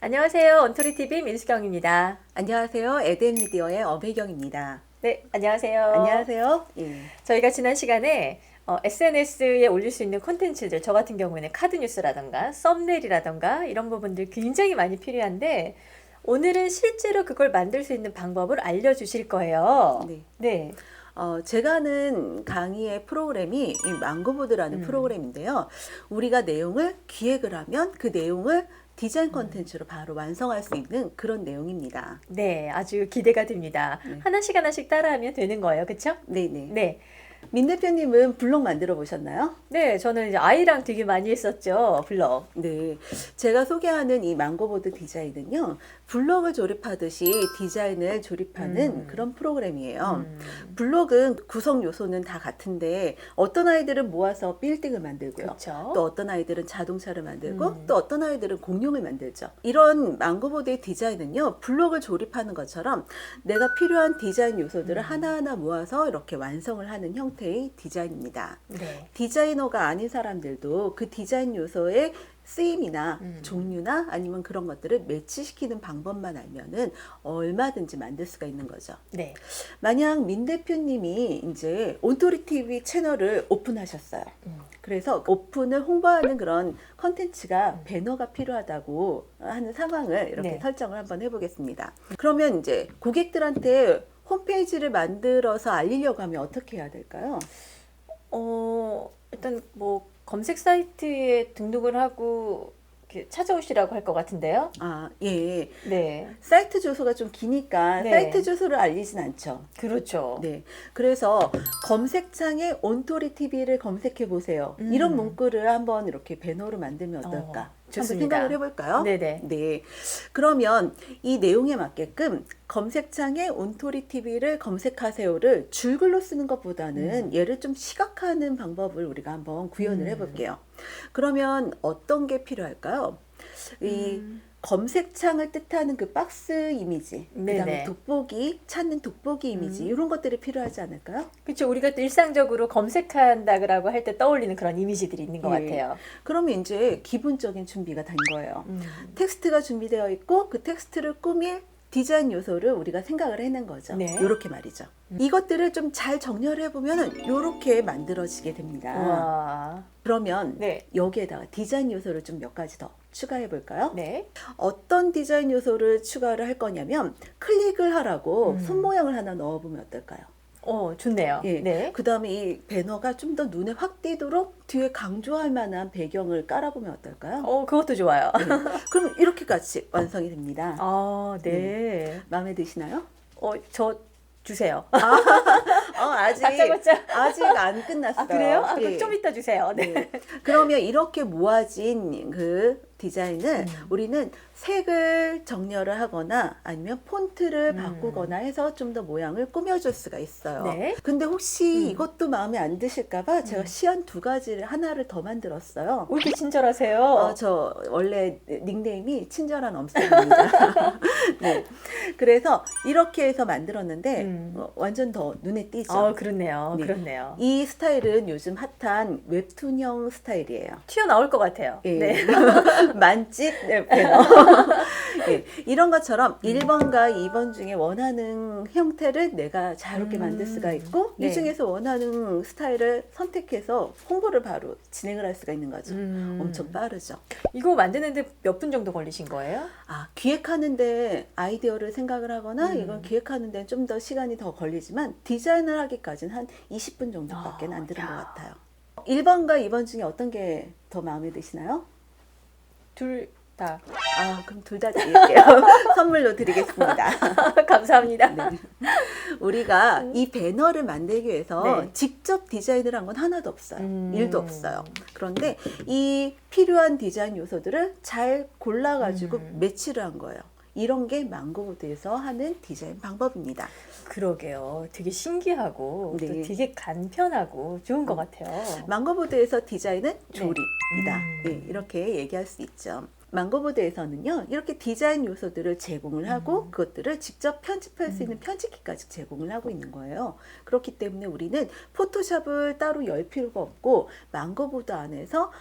안녕하세요. 언토리TV 민수경입니다. 안녕하세요. 에덴미디어의 엄혜경입니다. 네, 안녕하세요. 안녕하세요. 예. 저희가 지난 시간에 SNS에 올릴 수 있는 콘텐츠들, 저 같은 경우에는 카드뉴스라던가 썸네일이라던가 이런 부분들 굉장히 많이 필요한데 오늘은 실제로 그걸 만들 수 있는 방법을 알려주실 거예요. 네. 네. 제가 하는 강의의 프로그램이 이 망고보드라는 프로그램인데요. 우리가 내용을 기획을 하면 그 내용을 디자인 콘텐츠로 바로 완성할 수 있는 그런 내용입니다. 네, 아주 기대가 됩니다. 네. 하나씩 따라하면 되는 거예요. 그렇죠? 네네. 네. 민 대표님은 블ог 만들어 보셨나요? 네, 저는 이제 아이랑 되게 많이 했었죠. 블ог. 네. 제가 소개하는 이 망고보드 디자인은요, 블록을 조립하듯이 디자인을 조립하는 그런 프로그램이에요. 블록은 구성 요소는 다 같은데 어떤 아이들은 모아서 빌딩을 만들고요. 그렇죠. 또 어떤 아이들은 자동차를 만들고 또 어떤 아이들은 공룡을 만들죠. 이런 망고보드의 디자인은요, 블록을 조립하는 것처럼 내가 필요한 디자인 요소들을 하나하나 모아서 이렇게 완성을 하는 형태의 디자인입니다. 네. 디자이너가 아닌 사람들도 그 디자인 요소의 쓰임이나 종류나 아니면 그런 것들을 매치시키는 방법만 알면은 얼마든지 만들 수가 있는 거죠. 네. 만약 민 대표님이 이제 온토리 TV 채널을 오픈하셨어요. 그래서 오픈을 홍보하는 그런 컨텐츠가 배너가 필요하다고 하는 상황을 이렇게 네. 설정을 한번 해보겠습니다. 그러면 이제 고객들한테 홈페이지를 만들어서 알리려고 하면 어떻게 해야 될까요? 일단 뭐 검색 사이트에 등록을 하고 이렇게 찾아오시라고 할 것 같은데요. 아, 예. 네. 사이트 주소가 좀 기니까 네. 사이트 주소를 알리진 않죠. 그렇죠. 네. 그래서 검색창에 온토리 TV를 검색해 보세요. 이런 문구를 한번 이렇게 배너로 만들면 어떨까? 한번 좋습니다. 생각을 해볼까요? 네네. 네. 그러면 이 내용에 맞게끔 검색창에 온토리 TV를 검색하세요를 줄글로 쓰는 것보다는 얘를 좀 시각화하는 방법을 우리가 한번 구현을 해볼게요. 그러면 어떤 게 필요할까요? 이 검색창을 뜻하는 그 박스 이미지, 네네. 그다음에 돋보기, 찾는 돋보기 이미지 이런 것들이 필요하지 않을까요? 그렇죠. 우리가 또 일상적으로 검색한다고 할 때 떠올리는 그런 이미지들이 있는 것 예. 같아요. 그러면 이제 기본적인 준비가 된 거예요. 텍스트가 준비되어 있고 그 텍스트를 꾸밀 디자인 요소를 우리가 생각을 해낸 거죠. 네. 이렇게 말이죠. 이것들을 좀 잘 정렬을 해보면 이렇게 만들어지게 됩니다. 와. 그러면 네. 여기에다가 디자인 요소를 좀 몇 가지 더 추가해 볼까요? 네. 어떤 디자인 요소를 추가를 할 거냐면 클릭을 하라고 손 모양을 하나 넣어보면 어떨까요? 좋네요. 예. 네. 그 다음에 이 배너가 좀 더 눈에 확 띄도록 뒤에 강조할 만한 배경을 깔아보면 어떨까요? 그것도 좋아요. 네. 그럼 이렇게 같이 완성이 됩니다. 네. 마음에 드시나요? 저 주세요. 아직 다짜고짜. 아직 안 끝났어요. 아, 그래요? 예. 좀 이따 주세요. 네. 네. 그러면 이렇게 모아진 그 디자인을 우리는 색을 정렬을 하거나 아니면 폰트를 바꾸거나 해서 좀 더 모양을 꾸며줄 수가 있어요. 네. 근데 혹시 이것도 마음에 안 드실까봐 제가 시안 두 가지를 하나를 더 만들었어요. 왜 이렇게 친절하세요? 저 원래 닉네임이 친절한 엄쌤입니다. 네. 그래서 이렇게 해서 만들었는데 완전 더 눈에 띄죠. 그렇네요. 네. 그렇네요. 이 스타일은 요즘 핫한 웹툰형 스타일이에요. 튀어나올 것 같아요. 예. 네. 만찢 배너. 예. 이런 것처럼 1번과 2번 중에 원하는 형태를 내가 자유롭게 만들 수가 있고 네. 이 중에서 원하는 스타일을 선택해서 홍보를 바로 진행을 할 수가 있는 거죠. 엄청 빠르죠. 이거 만드는데 몇 분 정도 걸리신 거예요? 기획하는데 아이디어를 생각을 하거나 이건 기획하는데 좀 더 시간이 더 걸리지만 디자인을 하기까지는 한 20분 정도밖에 안 드는 것 같아요. 1번과 2번 중에 어떤 게 더 마음에 드시나요? 둘 다. 그럼 둘 다 드릴게요. 선물로 드리겠습니다. 감사합니다. 네. 우리가 이 배너를 만들기 위해서 네. 직접 디자인을 한 건 하나도 없어요. 일도 없어요. 그런데 이 필요한 디자인 요소들을 잘 골라가지고 매치를 한 거예요. 이런 게 망고보드에서 하는 디자인 방법입니다. 그러게요. 되게 신기하고 네. 또 되게 간편하고 좋은 것 같아요. 망고보드에서 디자인은 조립이다. 네, 이렇게 얘기할 수 있죠. 망고보드에서는요, 이렇게 디자인 요소들을 제공을 하고 그것들을 직접 편집할 수 있는 편집기까지 제공을 하고 있는 거예요. 그렇기 때문에 우리는 포토샵을 따로 열 필요가 없고 망고보드 안에서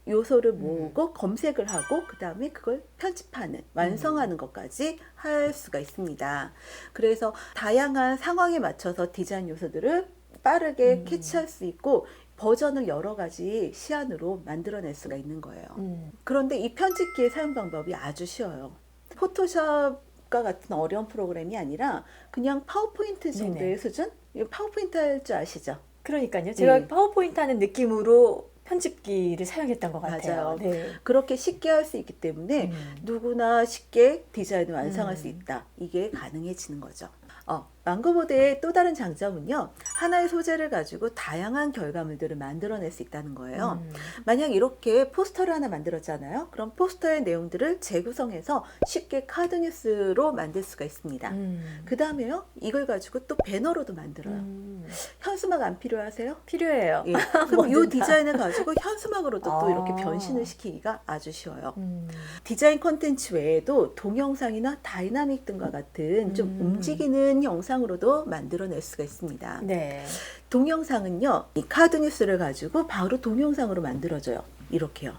요소를 모으고 검색을 하고 그 다음에 그걸 편집하는, 완성하는 것까지 할 수가 있습니다. 그래서 다양한 상황에 맞춰서 디자인 요소들을 빠르게 캐치할 수 있고 버전을 여러 가지 시안으로 만들어낼 수가 있는 거예요. 그런데 이 편집기의 사용 방법이 아주 쉬워요. 포토샵과 같은 어려운 프로그램이 아니라 그냥 파워포인트 정도의 네네. 수준? 파워포인트 할 줄 아시죠? 그러니까요. 제가 네. 파워포인트 하는 느낌으로 편집기를 사용했던 것 같아요. 맞아요. 네. 그렇게 쉽게 할 수 있기 때문에 누구나 쉽게 디자인을 완성할 수 있다. 이게 가능해지는 거죠. 망고보드의 또 다른 장점은요, 하나의 소재를 가지고 다양한 결과물들을 만들어낼 수 있다는 거예요. 만약 이렇게 포스터를 하나 만들었잖아요. 그럼 포스터의 내용들을 재구성해서 쉽게 카드뉴스로 만들 수가 있습니다. 그 다음에요, 이걸 가지고 또 배너로도 만들어요. 현수막 안 필요하세요? 필요해요. 예. 그럼 이 뭐든 다. 디자인을 가지고 현수막으로도 또 이렇게 변신을 시키기가 아주 쉬워요. 디자인 콘텐츠 외에도 동영상이나 다이나믹 등과 같은 좀 움직이는 영상으로도 만들어낼 수가 있습니다. 네. 동영상은요, 이 카드뉴스를 가지고 바로 동영상으로 만들어져요. 이렇게요.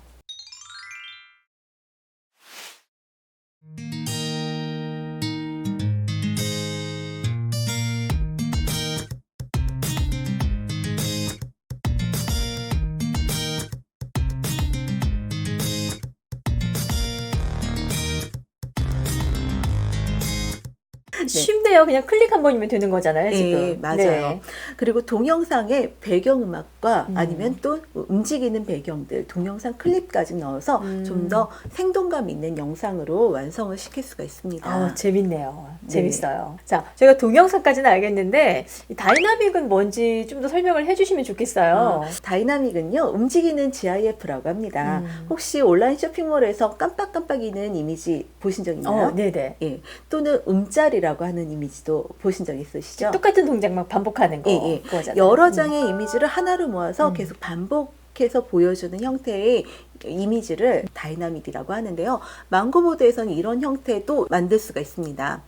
쉽네요. 그냥 클릭 한 번이면 되는 거잖아요, 지금. 네, 맞아요. 네. 그리고 동영상의 배경음악과 아니면 또 움직이는 배경들, 동영상 클립까지 넣어서 좀 더 생동감 있는 영상으로 완성을 시킬 수가 있습니다. 재밌네요. 네. 재밌어요. 자, 제가 동영상까지는 알겠는데 이 다이나믹은 뭔지 좀 더 설명을 해주시면 좋겠어요. 다이나믹은요, 움직이는 GIF라고 합니다. 혹시 온라인 쇼핑몰에서 깜빡깜빡이는 이미지 보신 적 있나요? 네네. 예. 또는 움짤이라고 하는 이미지도 보신 적 있으시죠? 똑같은 동작 막 반복하는 거. 예, 예. 그거잖아요. 여러 장의 이미지를 하나로 모아서 계속 반복해서 보여주는 형태의 이미지를 다이나믹이라고 하는데요. 망고보드에서는 이런 형태도 만들 수가 있습니다.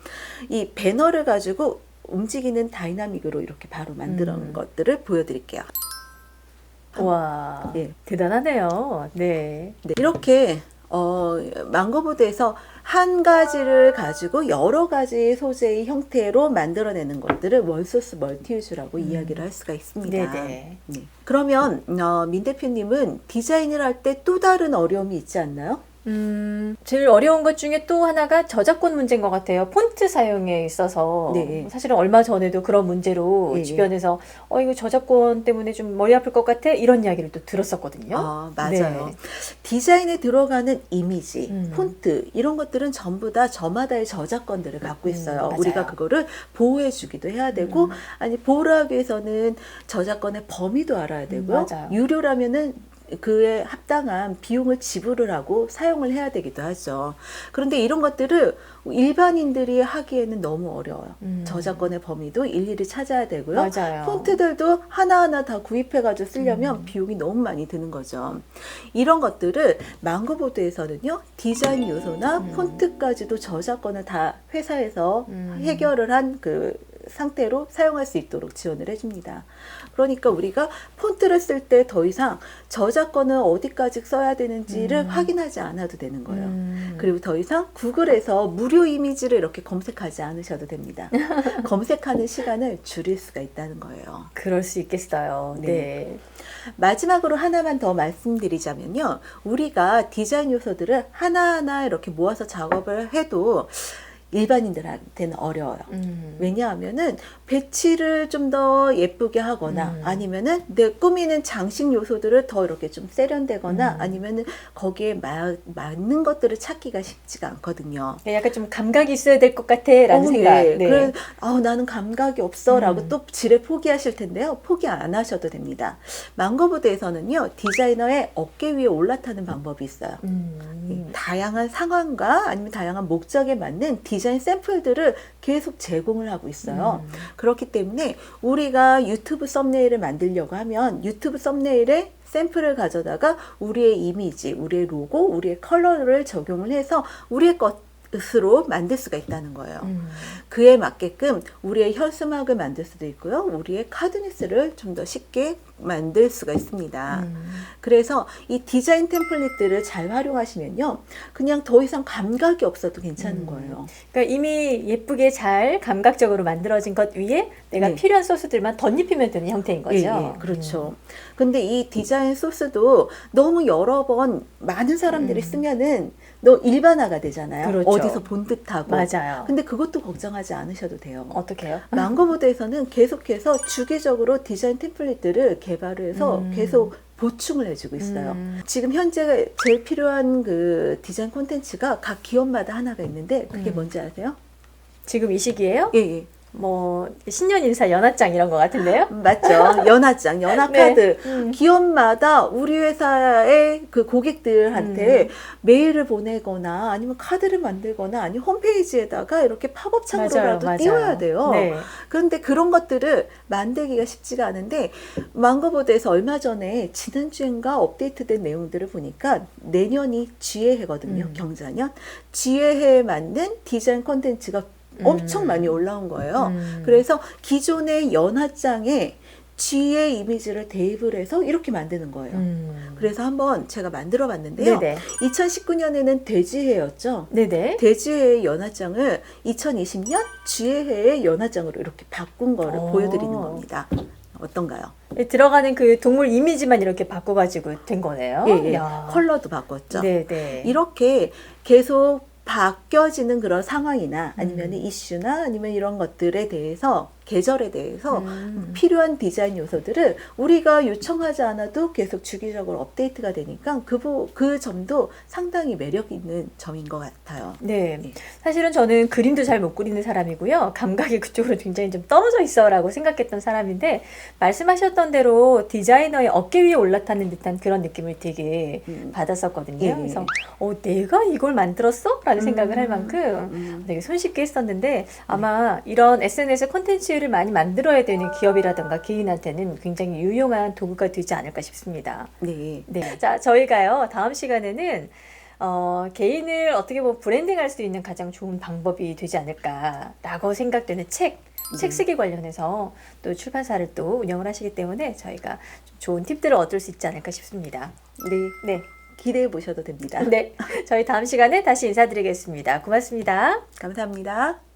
이 배너를 가지고 움직이는 다이나믹으로 이렇게 바로 만들어 놓은 것들을 보여드릴게요. 와, 예. 대단하네요. 네. 네, 이렇게 망고보드에서 한 가지를 가지고 여러 가지 소재의 형태로 만들어내는 것들을 원소스 멀티유즈라고 이야기를 할 수가 있습니다. 네네. 네. 그러면 민 대표님은 디자인을 할 때 또 다른 어려움이 있지 않나요? 제일 어려운 것 중에 또 하나가 저작권 문제인 것 같아요. 폰트 사용에 있어서. 네. 사실은 얼마 전에도 그런 문제로 네. 주변에서 이거 저작권 때문에 좀 머리 아플 것 같아? 이런 이야기를 또 들었었거든요. 맞아요. 네. 디자인에 들어가는 이미지, 폰트 이런 것들은 전부 다 저마다의 저작권들을 갖고 있어요. 맞아요. 우리가 그거를 보호해 주기도 해야 되고 아니 보호를 하기 위해서는 저작권의 범위도 알아야 되고요. 맞아요. 유료라면은 그에 합당한 비용을 지불을 하고 사용을 해야 되기도 하죠. 그런데 이런 것들을 일반인들이 하기에는 너무 어려워요. 저작권의 범위도 일일이 찾아야 되고요. 맞아요. 폰트들도 하나하나 다 구입해가지고 쓰려면 비용이 너무 많이 드는 거죠. 이런 것들을 망고보드에서는요, 디자인 요소나 폰트까지도 저작권을 다 회사에서 해결을 한 그 상태로 사용할 수 있도록 지원을 해줍니다. 그러니까 우리가 폰트를 쓸 때 더 이상 저작권을 어디까지 써야 되는지를 확인하지 않아도 되는 거예요. 그리고 더 이상 구글에서 무료 이미지를 이렇게 검색하지 않으셔도 됩니다. 검색하는 시간을 줄일 수가 있다는 거예요. 그럴 수 있겠어요. 네. 마지막으로 하나만 더 말씀드리자면요. 우리가 디자인 요소들을 하나하나 이렇게 모아서 작업을 해도 일반인들한테는 어려워요. 왜냐하면은 배치를 좀 더 예쁘게 하거나 아니면은 내 꾸미는 장식 요소들을 더 이렇게 좀 세련되거나 아니면은 거기에 맞는 것들을 찾기가 쉽지가 않거든요. 약간 좀 감각이 있어야 될 것 같아라는 생각. 네. 네. 그래, 나는 감각이 없어라고 또 지레 포기하실 텐데요. 포기 안 하셔도 됩니다. 망고보드에서는요, 디자이너의 어깨 위에 올라타는 방법이 있어요. 다양한 상황과 아니면 다양한 목적에 맞는 디자인 샘플들을 계속 제공을 하고 있어요. 그렇기 때문에 우리가 유튜브 썸네일을 만들려고 하면 유튜브 썸네일의 샘플을 가져다가 우리의 이미지, 우리의 로고, 우리의 컬러를 적용을 해서 우리의 것으로 만들 수가 있다는 거예요. 그에 맞게끔 우리의 현수막을 만들 수도 있고요. 우리의 카드뉴스를 좀 더 쉽게 만들 수가 있습니다. 그래서 이 디자인 템플릿들을 잘 활용하시면요. 그냥 더 이상 감각이 없어도 괜찮은 거예요. 그러니까 이미 예쁘게 잘 감각적으로 만들어진 것 위에 내가 네. 필요한 소스들만 덧입히면 되는 형태인 거죠. 예, 예, 그렇죠. 근데 이 디자인 소스도 너무 여러 번 많은 사람들이 쓰면은 너 일반화가 되잖아요. 그렇죠. 어디서 본 듯하고. 맞아요. 근데 그것도 걱정하지 않으셔도 돼요. 어떻게 해요? 망고보드에서는 계속해서 주기적으로 디자인 템플릿들을 개발을 해서 계속 보충을 해주고 있어요. 지금 현재 제일 필요한 그 디자인 콘텐츠가 각 기업마다 하나가 있는데 그게 뭔지 아세요? 지금 이 시기에요? 예, 예. 뭐 신년 인사 연합장 이런 것 같은데요? 맞죠. 연합장, 연합카드. 네. 기업마다 우리 회사의 그 고객들한테 메일을 보내거나 아니면 카드를 만들거나 아니면 홈페이지에다가 이렇게 팝업창으로라도 맞아요. 띄워야 돼요. 네. 그런데 그런 것들을 만들기가 쉽지가 않은데 망고보드에서 얼마 전에 지난주인가 업데이트된 내용들을 보니까 내년이 쥐해해거든요. 경자년. 쥐해해에 맞는 디자인 콘텐츠가 엄청 많이 올라온 거예요. 그래서 기존의 연화장에 쥐의 이미지를 대입을 해서 이렇게 만드는 거예요. 그래서 한번 제가 만들어 봤는데요. 네네. 2019년에는 돼지해였죠. 네네. 돼지해의 연화장을 2020년 쥐해의 연화장으로 이렇게 바꾼 거를 오. 보여드리는 겁니다. 어떤가요? 들어가는 그 동물 이미지만 이렇게 바꿔가지고 된 거네요. 예, 예. 야. 컬러도 바꿨죠. 네네. 이렇게 계속 바뀌어지는 그런 상황이나 아니면 이슈나 아니면 이런 것들에 대해서 계절에 대해서 필요한 디자인 요소들을 우리가 요청하지 않아도 계속 주기적으로 업데이트가 되니까 그 점도 상당히 매력 있는 점인 것 같아요. 네. 네. 사실은 저는 그림도 잘 못 그리는 사람이고요. 감각이 그쪽으로 굉장히 좀 떨어져 있어라고 생각했던 사람인데 말씀하셨던 대로 디자이너의 어깨 위에 올라타는 듯한 그런 느낌을 되게 받았었거든요. 예. 그래서 내가 이걸 만들었어? 라는 생각을 할 만큼 되게 손쉽게 했었는데 아마 이런 SNS 콘텐츠를 많이 만들어야 되는 기업이라든가 개인한테는 굉장히 유용한 도구가 되지 않을까 싶습니다. 네. 네. 자, 저희가요, 다음 시간에는 개인을 어떻게 보면 브랜딩할 수 있는 가장 좋은 방법이 되지 않을까라고 생각되는 책 쓰기 관련해서 또 출판사를 또 운영을 하시기 때문에 저희가 좀 좋은 팁들을 얻을 수 있지 않을까 싶습니다. 네. 네. 기대해 보셔도 됩니다. 네. 저희 다음 시간에 다시 인사드리겠습니다. 고맙습니다. 감사합니다.